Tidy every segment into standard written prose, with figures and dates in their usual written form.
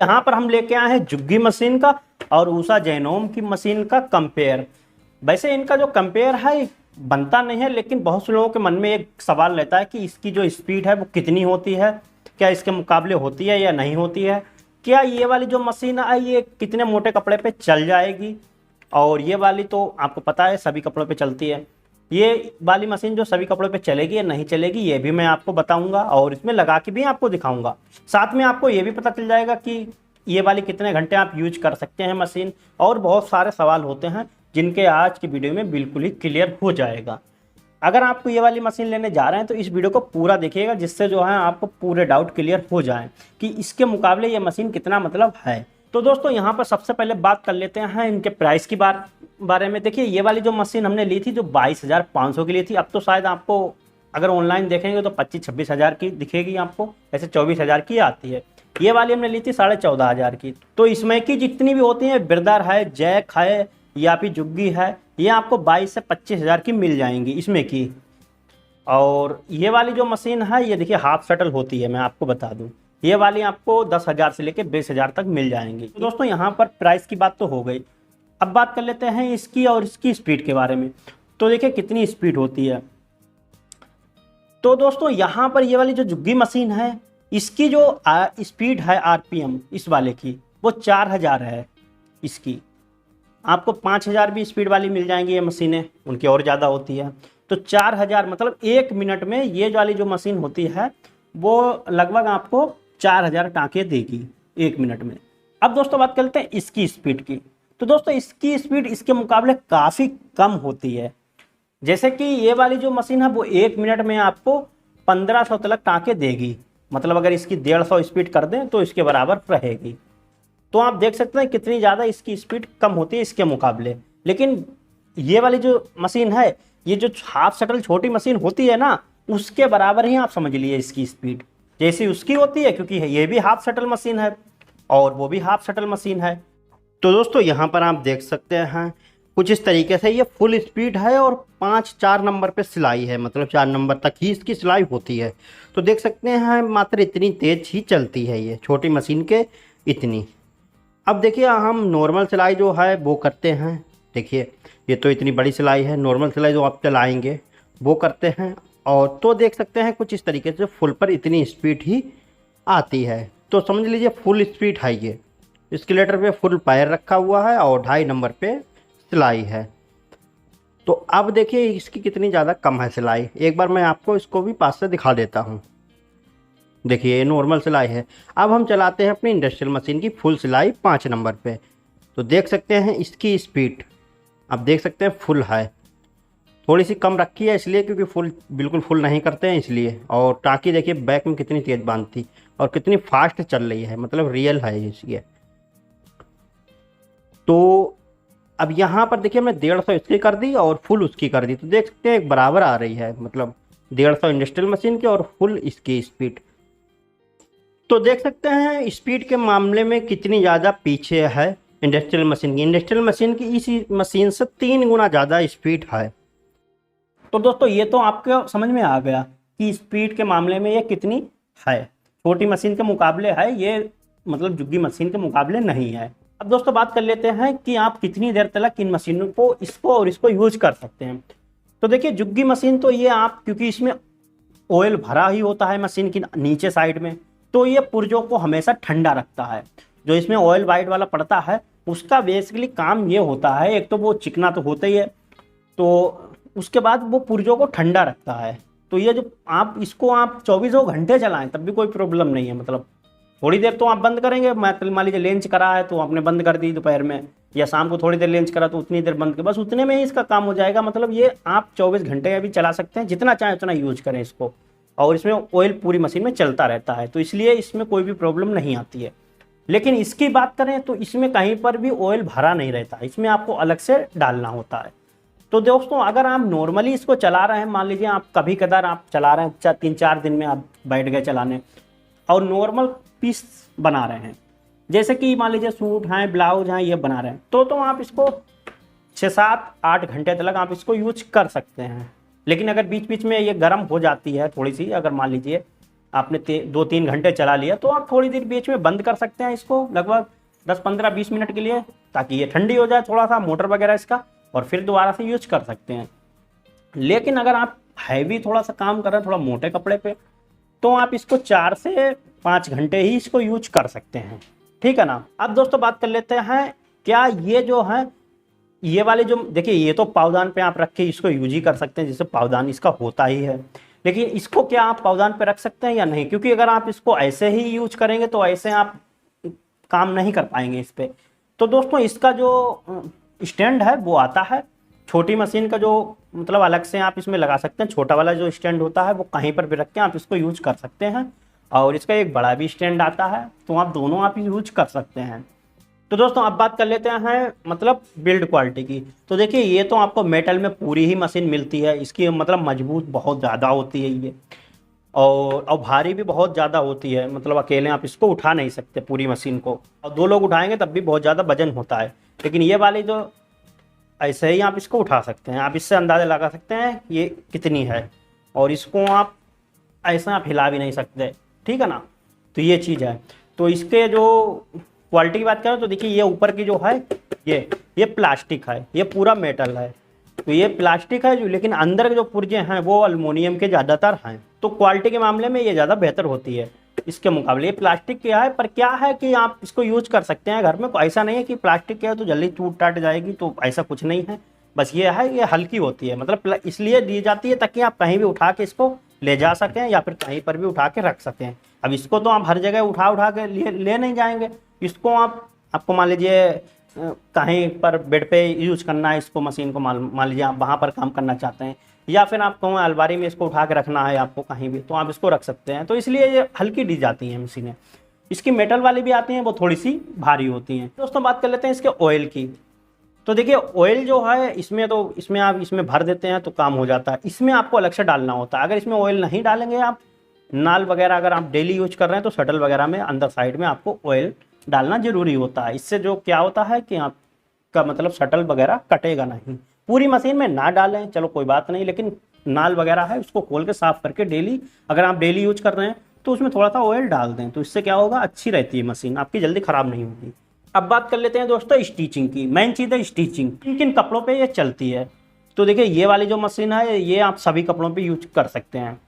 यहाँ पर हम लेके आए हैं जुग्गी मशीन का और उषा जेनोम की मशीन का कंपेयर। वैसे इनका जो कंपेयर है बनता नहीं है, लेकिन बहुत से लोगों के मन में एक सवाल रहता है कि इसकी जो स्पीड है वो कितनी होती है, क्या इसके मुकाबले होती है या नहीं होती है, क्या ये वाली जो मशीन है ये कितने मोटे कपड़े पे चल जाएगी। और ये वाली तो आपको पता है सभी कपड़ों पे चलती है, ये वाली मशीन जो सभी कपड़ों पे चलेगी या नहीं चलेगी ये भी मैं आपको बताऊंगा और इसमें लगा के भी आपको दिखाऊंगा। साथ में आपको ये भी पता चल जाएगा कि ये वाली कितने घंटे आप यूज कर सकते हैं मशीन। और बहुत सारे सवाल होते हैं जिनके आज की वीडियो में बिल्कुल ही क्लियर हो जाएगा। अगर आपको ये वाली मशीन लेने जा रहे हैं तो इस वीडियो को पूरा देखिएगा, जिससे जो है आपको पूरे डाउट क्लियर हो जाएं कि इसके मुकाबले ये मशीन कितना मतलब है। तो दोस्तों यहाँ पर सबसे पहले बात कर लेते हैं इनके प्राइस की बारे में। देखिए ये वाली जो मशीन हमने ली थी जो 22,500 की ली थी, अब तो शायद आपको अगर ऑनलाइन देखेंगे तो 25-26 हज़ार की दिखेगी आपको, ऐसे 24,000 की आती है। ये वाली हमने ली थी 14,500 की। तो इसमें की जितनी भी होती है ब्रदर है, जैक है या फिर जुग्गी है, ये आपको 22 से 25 हज़ार की मिल जाएंगी इसमें की। और ये वाली जो मशीन है ये देखिए हाफ शटल होती है, मैं आपको बता दूं ये वाली आपको 10,000 से लेकर 20,000 तक मिल जाएंगी। तो दोस्तों यहाँ पर प्राइस की बात तो हो गई, अब बात कर लेते हैं इसकी और इसकी स्पीड के बारे में। तो देखिए कितनी स्पीड होती है। तो दोस्तों यहाँ पर ये वाली जो जुग्गी मशीन है इसकी जो स्पीड है आरपीएम इस वाले की वो 4,000 है। इसकी आपको 5,000 भी स्पीड वाली मिल जाएंगी, ये मशीनें उनकी और ज़्यादा होती है। तो 4,000 मतलब 1 मिनट में ये वाली जो मशीन होती है वो लगभग आपको 4,000 टाँके देगी 1 मिनट में। अब दोस्तों बात करते हैं इसकी स्पीड की। तो दोस्तों इसकी स्पीड इसके मुकाबले काफ़ी कम होती है। जैसे कि ये वाली जो मशीन है वो 1 मिनट में आपको 1500 तक टाँके देगी, मतलब अगर इसकी 150 स्पीड कर दें तो इसके बराबर रहेगी। तो आप देख सकते हैं कितनी ज़्यादा इसकी स्पीड कम होती है इसके मुकाबले। लेकिन ये वाली जो मशीन है ये जो हाफ शटल छोटी मशीन होती है ना उसके बराबर ही आप समझ लीजिए इसकी स्पीड जैसी उसकी होती है, क्योंकि ये भी हाफ शटल मशीन है और वो भी हाफ शटल मशीन है। तो दोस्तों यहाँ पर आप देख सकते हैं कुछ इस तरीके से ये फुल स्पीड है और 4 नंबर पे सिलाई है, मतलब 4 नंबर तक ही इसकी सिलाई होती है। तो देख सकते हैं मात्र इतनी तेज ही चलती है ये छोटी मशीन के इतनी। अब देखिए हम नॉर्मल सिलाई जो है वो करते हैं, देखिए ये तो इतनी बड़ी सिलाई है, नॉर्मल सिलाई जो आप चलाएंगे वो करते हैं। और तो देख सकते हैं कुछ इस तरीके से फुल पर इतनी स्पीड ही आती है। तो समझ लीजिए फुल स्पीड है ये। स्केलेटर पे फुल पैर रखा हुआ है और 2.5 नंबर पे सिलाई है। तो अब देखिए इसकी कितनी ज़्यादा कम है सिलाई, एक बार मैं आपको इसको भी पास से दिखा देता हूँ। देखिए ये नॉर्मल सिलाई है। अब हम चलाते हैं अपनी इंडस्ट्रियल मशीन की फुल सिलाई 5 नंबर पे। तो देख सकते हैं इसकी स्पीड आप देख सकते हैं फुल है, थोड़ी सी कम रखी है इसलिए क्योंकि फुल बिल्कुल फुल नहीं करते हैं इसलिए। और टाँकी देखिए बैक में कितनी तेज़ बांधती और कितनी फास्ट चल रही है, मतलब रियल है इसलिए। तो अब यहाँ पर देखिए मैं 150 इसकी कर दी और फुल उसकी कर दी, तो देख सकते हैं एक बराबर आ रही है, मतलब 150 इंडस्ट्रियल मशीन की और फुल इसकी स्पीड। तो देख सकते हैं स्पीड के मामले में कितनी ज़्यादा पीछे है इंडस्ट्रियल मशीन की। इंडस्ट्रियल मशीन की इसी मशीन से 3 गुना ज़्यादा स्पीड है। तो दोस्तों ये तो आपको समझ में आ गया कि स्पीड के मामले में ये कितनी है, छोटी मशीन के मुकाबले है ये, मतलब जुग्गी मशीन के मुकाबले नहीं है। अब दोस्तों बात कर लेते हैं कि आप कितनी देर तक इन मशीनों को इसको यूज कर सकते हैं। तो देखिए जुग्गी मशीन तो ये आप क्योंकि इसमें ऑयल भरा ही होता है मशीन की नीचे साइड में, तो ये पुर्जों को हमेशा ठंडा रखता है। जो इसमें ऑयल वाइट वाला पड़ता है उसका बेसिकली काम ये होता है, एक तो वो चिकना तो होता ही है, तो उसके बाद वो पुर्जों को ठंडा रखता है। तो ये जो आप इसको आप 24 घंटे चलाएं तब भी कोई प्रॉब्लम नहीं है, मतलब थोड़ी देर तो आप बंद करेंगे, मान लीजिए लेंच करा है तो आपने बंद कर दी दोपहर में, या शाम को थोड़ी देर लेंच करा तो उतनी देर बंद कर, बस उतने में ही इसका काम हो जाएगा। मतलब ये आप 24 घंटे भी चला सकते हैं, जितना चाहें उतना यूज करें इसको। और इसमें ऑयल पूरी मशीन में चलता रहता है, तो इसलिए इसमें कोई भी प्रॉब्लम नहीं आती है। लेकिन इसकी बात करें तो इसमें कहीं पर भी ऑयल भरा नहीं रहता, इसमें आपको अलग से डालना होता है। तो दोस्तों अगर आप नॉर्मली इसको चला रहे हैं, मान लीजिए आप कभी कदार आप चला रहे हैं 3-4 दिन में आप बैठ गए चलाने और नॉर्मल पीस बना रहे हैं, जैसे कि मान लीजिए सूट हैं, ब्लाउज हैं, ये बना रहे हैं, तो आप इसको 6-7-8 घंटे तक आप इसको यूज कर सकते हैं। लेकिन अगर बीच बीच में ये गर्म हो जाती है थोड़ी सी, अगर मान लीजिए आपने 2-3 घंटे चला लिया तो आप थोड़ी देर बीच में बंद कर सकते हैं इसको, लगभग 10-15-20 मिनट के लिए, ताकि ये ठंडी हो जाए थोड़ा सा मोटर वगैरह इसका, और फिर दोबारा से यूज कर सकते हैं। लेकिन अगर आप हैवी थोड़ा सा काम कर रहे हैं, थोड़ा मोटे कपड़े पे, तो आप इसको 4 से 5 घंटे ही इसको यूज कर सकते हैं, ठीक है ना। अब दोस्तों बात कर लेते हैं, क्या ये जो है ये वाले जो देखिए, ये तो पावदान पे आप रख के इसको यूज ही कर सकते हैं, जैसे पावदान इसका होता ही है। लेकिन इसको क्या आप पावदान पे रख सकते हैं या नहीं, क्योंकि अगर आप इसको ऐसे ही यूज करेंगे तो ऐसे आप काम नहीं कर पाएंगे इस पे। तो दोस्तों इसका जो स्टैंड है वो आता है, छोटी मशीन का जो मतलब अलग से आप इसमें लगा सकते हैं। छोटा वाला जो स्टैंड होता है वो कहीं पर भी रख के आप इसको यूज कर सकते हैं, और इसका एक बड़ा भी स्टैंड आता है, तो आप दोनों आप यूज कर सकते हैं। तो दोस्तों अब बात कर लेते हैं मतलब बिल्ड क्वालिटी की। तो देखिए ये तो आपको मेटल में पूरी ही मशीन मिलती है, इसकी मतलब मजबूत बहुत ज़्यादा होती है ये, और भारी भी बहुत ज़्यादा होती है, मतलब अकेले आप इसको उठा नहीं सकते पूरी मशीन को, और 2 लोग उठाएंगे तब भी बहुत ज़्यादा वजन होता है। लेकिन ये वाली जो ऐसे ही आप इसको उठा सकते हैं, आप इससे अंदाज़ा लगा सकते हैं ये कितनी है, और इसको आप ऐसे आप हिला भी नहीं सकते, ठीक है ना। तो ये चीज़ है। तो इसके जो क्वालिटी की बात करें तो देखिए ये ऊपर की जो है ये प्लास्टिक है, ये पूरा मेटल है, तो ये प्लास्टिक है जो, लेकिन अंदर के जो पुर्जे हैं वो अल्युमिनियम के ज़्यादातर हैं, तो क्वालिटी के मामले में ये ज़्यादा बेहतर होती है इसके मुकाबले। ये प्लास्टिक क्या है, पर क्या है कि आप इसको यूज कर सकते हैं घर में, कोई ऐसा नहीं है कि प्लास्टिक क्या है तो जल्दी टूट टाट जाएगी, तो ऐसा कुछ नहीं है। बस ये है ये हल्की होती है, मतलब इसलिए दी जाती है ताकि आप कहीं भी उठा के इसको ले जा सकें या फिर कहीं पर भी उठा के रख सकें। अब इसको तो आप हर जगह उठा के ले नहीं जाएंगे, इसको आपको मान लीजिए कहीं पर बेड पे यूज करना है इसको, मशीन को मान लीजिए आप वहाँ पर काम करना चाहते हैं, या फिर आपको अलमारी में इसको उठा के रखना है आपको कहीं भी, तो आप इसको रख सकते हैं। तो इसलिए ये हल्की दी जाती हैं मशीनें। इसकी मेटल वाली भी आती हैं, वो थोड़ी सी भारी होती हैं। दोस्तों बात कर लेते हैं इसके ऑयल की। तो देखिए ऑयल जो है इसमें आप इसमें भर देते हैं तो काम हो जाता है, इसमें आपको अलग से डालना होता है। अगर इसमें ऑयल नहीं डालेंगे आप, नाल वगैरह अगर आप डेली यूज कर रहे हैं तो शटल वगैरह में अंदर साइड में आपको ऑयल डालना जरूरी होता है। इससे जो क्या होता है कि आपका मतलब शटल वगैरह कटेगा नहीं। पूरी मशीन में ना डालें चलो कोई बात नहीं, लेकिन नाल वगैरह है उसको खोल के साफ करके डेली, अगर आप डेली यूज कर रहे हैं तो उसमें थोड़ा सा ऑयल डाल दें, तो इससे क्या होगा, अच्छी रहती है मशीन आपकी, जल्दी खराब नहीं होगी। अब बात कर लेते हैं दोस्तों स्टिचिंग की। मेन चीज़ है स्टिचिंग, किन किन कपड़ों पे ये चलती है। तो देखिए ये वाली जो मशीन है ये आप सभी कपड़ों पे यूज कर सकते हैं।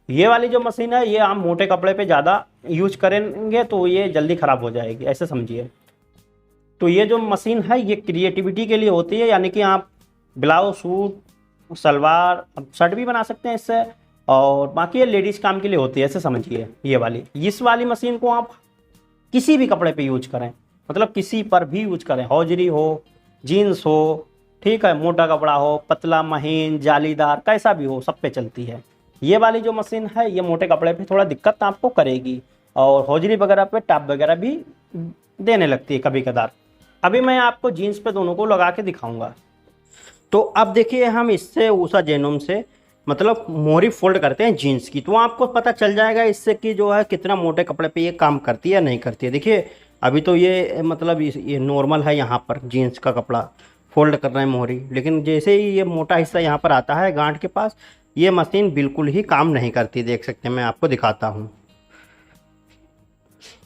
ये वाली जो मशीन है ये आप मोटे कपड़े पे ज़्यादा यूज करेंगे तो ये जल्दी ख़राब हो जाएगी, ऐसे समझिए। तो ये जो मशीन है ये क्रिएटिविटी के लिए होती है, यानी कि आप ब्लाउज, सूट, सलवार, शर्ट भी बना सकते हैं इससे, और बाकी ये लेडीज़ काम के लिए होती है, ऐसे समझिए। ये वाली इस वाली मशीन को आप किसी भी कपड़े पे यूज करें, मतलब किसी पर भी यूज करें, हौजरी हो, जीन्स हो, ठीक है, मोटा कपड़ा हो, पतला, महीन, जालीदार, कैसा भी हो, सब पे चलती है। ये वाली जो मशीन है ये मोटे कपड़े पे थोड़ा दिक्कत आपको करेगी, और हौजरी वगैरह पे टॉप वगैरह भी देने लगती है कभी कदार। अभी मैं आपको जीन्स पे दोनों को लगा के दिखाऊंगा। तो अब देखिए हम इससे उषा जेनोम से मतलब मोहरी फोल्ड करते हैं जीन्स की, तो आपको पता चल जाएगा इससे कि जो है कितना मोटे कपड़े पे ये काम करती है या नहीं करती है। देखिए अभी तो ये मतलब ये नॉर्मल है, यहाँ पर जीन्स का कपड़ा फोल्ड कर रहे हैं मोहरी, लेकिन जैसे ही ये मोटा हिस्सा यहाँ पर आता है गांठ के पास, ये मशीन बिल्कुल ही काम नहीं करती। देख सकते हैं, मैं आपको दिखाता हूँ।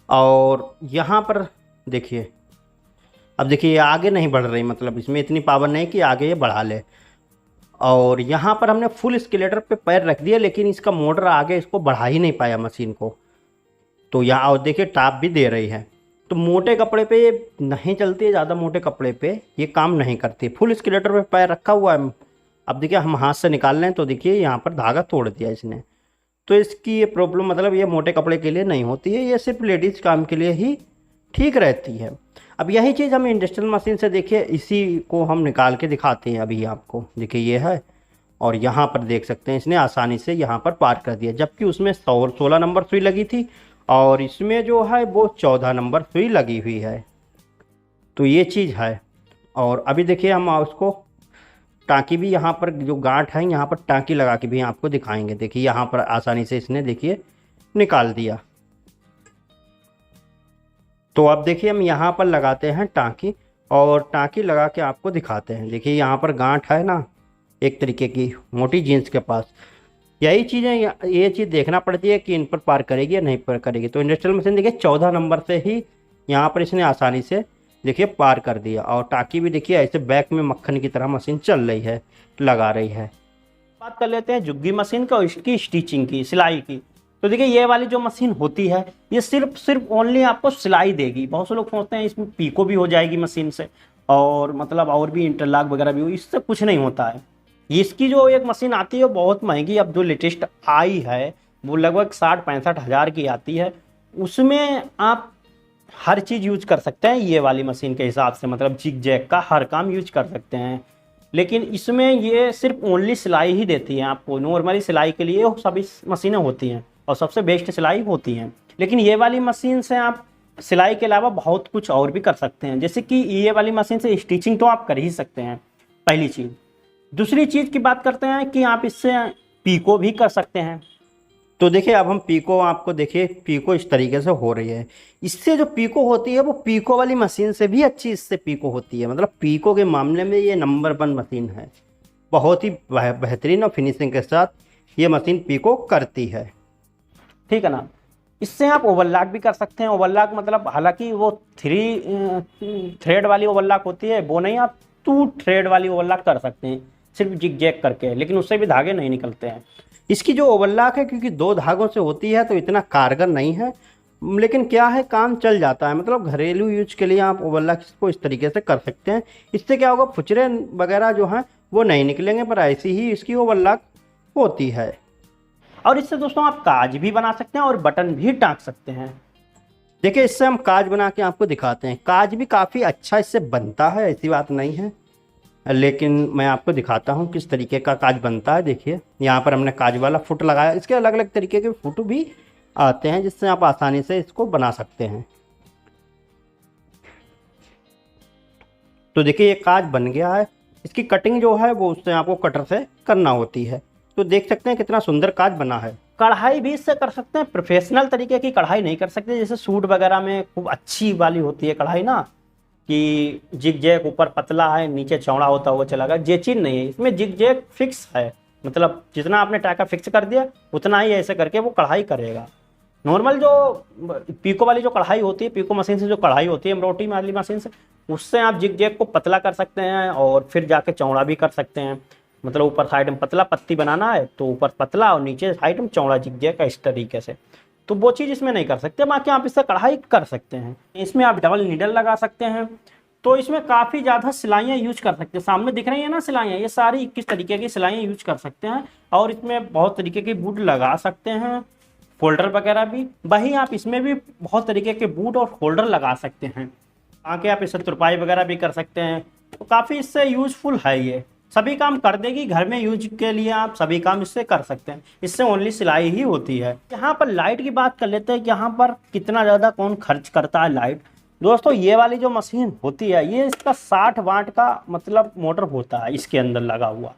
और यहाँ पर देखिए, अब देखिए ये आगे नहीं बढ़ रही, मतलब इसमें इतनी पावर नहीं कि आगे ये बढ़ा ले। और यहाँ पर हमने फुल स्केलेटर पे पैर रख दिया, लेकिन इसका मोटर आगे इसको बढ़ा ही नहीं पाया मशीन को। तो यहाँ और देखिए टाप भी दे रही है। तो मोटे कपड़े पे ये नहीं चलती है, ज़्यादा मोटे कपड़े पे ये काम नहीं करती। फुल स्केलेटर पे पैर रखा हुआ है। अब देखिए हम हाथ से निकाल लें तो देखिए यहाँ पर धागा तोड़ दिया इसने। तो इसकी ये प्रॉब्लम मतलब ये मोटे कपड़े के लिए नहीं होती है, ये सिर्फ लेडीज़ काम के लिए ही ठीक रहती है। अब यही चीज़ हम इंडस्ट्रियल मशीन से देखिए, इसी को हम निकाल के दिखाते हैं अभी आपको। देखिए ये है, और यहाँ पर देख सकते हैं इसने आसानी से यहाँ पर पार कर दिया, जबकि उसमें 16 नंबर सुई लगी थी और इसमें जो है वो 14 नंबर सुई लगी हुई है। तो ये चीज़ है। और अभी देखिए हम उसको टाँकी भी यहाँ पर जो गांठ है यहाँ पर टाँकी लगा के भी आपको दिखाएंगे। देखिए यहाँ पर आसानी से इसने देखिए निकाल दिया। तो अब देखिए हम यहाँ पर लगाते हैं टाँकी, और टाँकी लगा के आपको दिखाते हैं। देखिए यहाँ पर गांठ है ना, एक तरीके की मोटी जीन्स के पास, यही चीज़ें ये चीज़ देखना पड़ती है कि इन पर पार करेगी या नहीं पार करेगी। तो इंडस्ट्रियल मशीन देखिए 14 नंबर से ही यहाँ पर इसने आसानी से देखिए पार कर दिया। और टाँकी भी देखिए ऐसे बैक में मक्खन की तरह मशीन चल रही है, लगा रही है। बात कर लेते हैं जुग्गी मशीन का, इसकी स्टिचिंग की, सिलाई की। तो देखिए ये वाली जो मशीन होती है ये सिर्फ ओनली आपको सिलाई देगी। बहुत से लोग सोचते हैं इसमें पीको भी हो जाएगी मशीन से, और मतलब और भी इंटरलॉक वगैरह भी हो, इससे कुछ नहीं होता है। इसकी जो एक मशीन आती है वो बहुत महंगी, अब जो लेटेस्ट आई है वो लगभग 60-65 हज़ार की आती है। उसमें आप हर चीज़ यूज कर सकते हैं ये वाली मशीन के हिसाब से, मतलब जिग जैग का हर काम यूज कर सकते हैं। लेकिन इसमें ये सिर्फ ओनली सिलाई ही देती है आपको। नॉर्मली सिलाई के लिए सभी मशीनें होती हैं और सबसे बेस्ट सिलाई होती हैं। लेकिन ये वाली मशीन से आप सिलाई के अलावा बहुत कुछ और भी कर सकते हैं। जैसे कि ये वाली मशीन से स्टिचिंग तो आप कर ही सकते हैं, पहली चीज़। दूसरी चीज़ की बात करते हैं कि आप इससे पीको भी कर सकते हैं। तो देखिए अब हम पीको, आपको देखिए पीको इस तरीके से हो रही है। इससे जो पीको होती है वो पीको वाली मशीन से भी अच्छी इससे पीको होती है। मतलब पीको के मामले में ये नंबर 1 मशीन है। बहुत ही बेहतरीन और फिनिशिंग के साथ ये मशीन पीको करती है, ठीक है ना। इससे आप ओवरलॉक भी कर सकते हैं। ओवरलॉक मतलब हालांकि वो 3 थ्रेड वाली ओवरलॉक होती है, वो नहीं, आप 2 थ्रेड वाली ओवरलॉक कर सकते हैं सिर्फ जिग जैग करके, लेकिन उससे भी धागे नहीं निकलते हैं। इसकी जो ओवरलॉक है क्योंकि 2 धागों से होती है तो इतना कारगर नहीं है, लेकिन क्या है काम चल जाता है। मतलब घरेलू यूज के लिए आप ओवरलॉक को इस तरीके से कर सकते हैं। इससे क्या होगा, फुचरे वगैरह जो हैं वो नहीं निकलेंगे, पर ऐसी ही इसकी ओवरलॉक होती है। और इससे दोस्तों आप काज भी बना सकते हैं और बटन भी टाँक सकते हैं। देखिए इससे हम काज बना के आपको दिखाते हैं। काज भी काफ़ी अच्छा इससे बनता है, ऐसी बात नहीं है, लेकिन मैं आपको दिखाता हूँ किस तरीके का काज बनता है। देखिए यहाँ पर हमने काज वाला फुट लगाया। इसके अलग अलग तरीके के फुट भी आते हैं जिससे आप आसानी से इसको बना सकते हैं। तो देखिए ये काज बन गया है। इसकी कटिंग जो है वो उससे आपको कटर से करना होती है। तो देख सकते हैं कितना सुंदर काज बना है। कढ़ाई भी इससे कर सकते हैं। प्रोफेशनल तरीके की कढ़ाई नहीं कर सकते, जैसे सूट वगैरह में खूब अच्छी वाली होती है कढ़ाई ना, कि जिग जैग ऊपर पतला है नीचे चौड़ा होता हुआ चला गया, ये चीज़ नहीं है। इसमें जिग जैग फिक्स है, मतलब जितना आपने टाका फिक्स कर दिया उतना ही ऐसे करके वो कढ़ाई करेगा। नॉर्मल जो पीको वाली जो कढ़ाई होती है, पीको मशीन से जो कढ़ाई होती है एम्ब्रॉयडरी वाली मशीन से, उससे आप जिग जैग को पतला कर सकते हैं और फिर जाके चौड़ा भी कर सकते हैं। मतलब ऊपर साइड में पतला पत्ती बनाना है तो ऊपर पतला और नीचे साइड में चौड़ा जिग जैग का, इस तरीके से। तो वो चीज़ इसमें नहीं कर सकते, बाकी आप इससे कढ़ाई कर सकते हैं। इसमें आप डबल नीडल लगा सकते हैं, तो इसमें काफ़ी ज़्यादा सिलाइयाँ यूज कर सकते हैं। सामने दिख रही है ना सिलाइयाँ, ये सारी 21 तरीके की सिलाइयाँ यूज कर सकते हैं। और इसमें बहुत तरीके के बूट लगा सकते हैं, फोल्डर वगैरह भी। वहीं आप इसमें भी बहुत तरीके के बूट और फोल्डर लगा सकते हैं, आके आप इससे तुरपाई वगैरह भी कर सकते हैं। तो काफ़ी इससे यूजफुल है, ये सभी काम कर देगी। घर में यूज के लिए आप सभी काम इससे कर सकते हैं। इससे ओनली सिलाई ही होती है। यहाँ पर लाइट की बात कर लेते हैं कि यहाँ पर कितना ज़्यादा कौन खर्च करता है लाइट। दोस्तों ये वाली जो मशीन होती है ये इसका 60 वाट का मतलब मोटर होता है इसके अंदर लगा हुआ।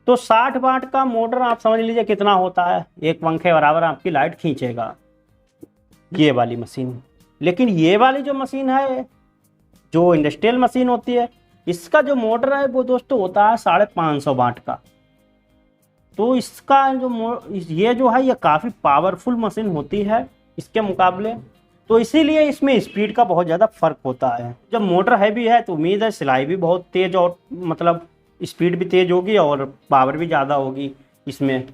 तो 60 वाट का मोटर आप समझ लीजिए कितना होता है, एक पंखे बराबर आपकी लाइट खींचेगा ये वाली मशीन। लेकिन ये वाली जो मशीन है, जो इंडस्ट्रियल मशीन होती है, इसका जो मोटर है वो दोस्तों होता है 550 वाट का। तो इसका ये जो है ये काफ़ी पावरफुल मशीन होती है इसके मुकाबले। तो इसीलिए इसमें स्पीड का बहुत ज़्यादा फर्क होता है। जब मोटर हैवी है तो उम्मीद है सिलाई भी बहुत तेज़ और मतलब स्पीड भी तेज़ होगी और पावर भी ज़्यादा होगी। इसमें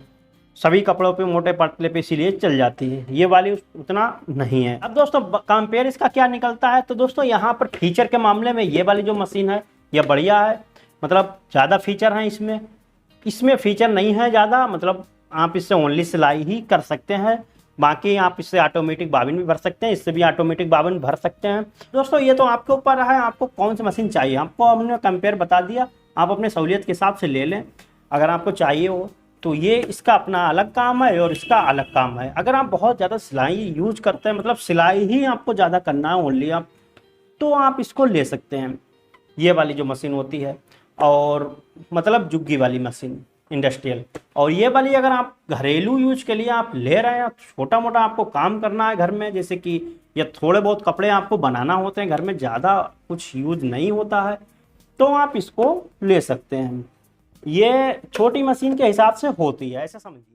सभी कपड़ों पे मोटे पतले पे इसीलिए चल जाती है। ये वाली उतना नहीं है। अब दोस्तों कंपेयर इसका क्या निकलता है, तो दोस्तों यहाँ पर फीचर के मामले में ये वाली जो मशीन है ये बढ़िया है, मतलब ज़्यादा फीचर हैं इसमें। इसमें फीचर नहीं है ज़्यादा, मतलब आप इससे ओनली सिलाई ही कर सकते हैं। बाकी आप इससे ऑटोमेटिक बाबिन भी भर सकते हैं, इससे भी ऑटोमेटिक बाबिन भर सकते हैं। दोस्तों ये तो आपके ऊपर है, आपको कौन सी मशीन चाहिए। आपको हमने कंपेयर बता दिया, आप अपने सहूलियत के हिसाब से ले लें अगर आपको चाहिए हो। तो ये इसका अपना अलग काम है और इसका अलग काम है। अगर आप बहुत ज़्यादा सिलाई यूज करते हैं, मतलब सिलाई ही आपको ज़्यादा करना है ओनली आप, तो आप इसको ले सकते हैं, ये वाली जो मशीन होती है। और मतलब जुग्गी वाली मशीन इंडस्ट्रियल। और ये वाली अगर आप घरेलू यूज के लिए आप ले रहे हैं, छोटा मोटा आपको काम करना है घर में, जैसे कि या थोड़े बहुत कपड़े आपको बनाना होते हैं घर में, ज़्यादा कुछ यूज नहीं होता है, तो आप इसको ले सकते हैं। ये छोटी मशीन के हिसाब से होती है, ऐसा समझिए।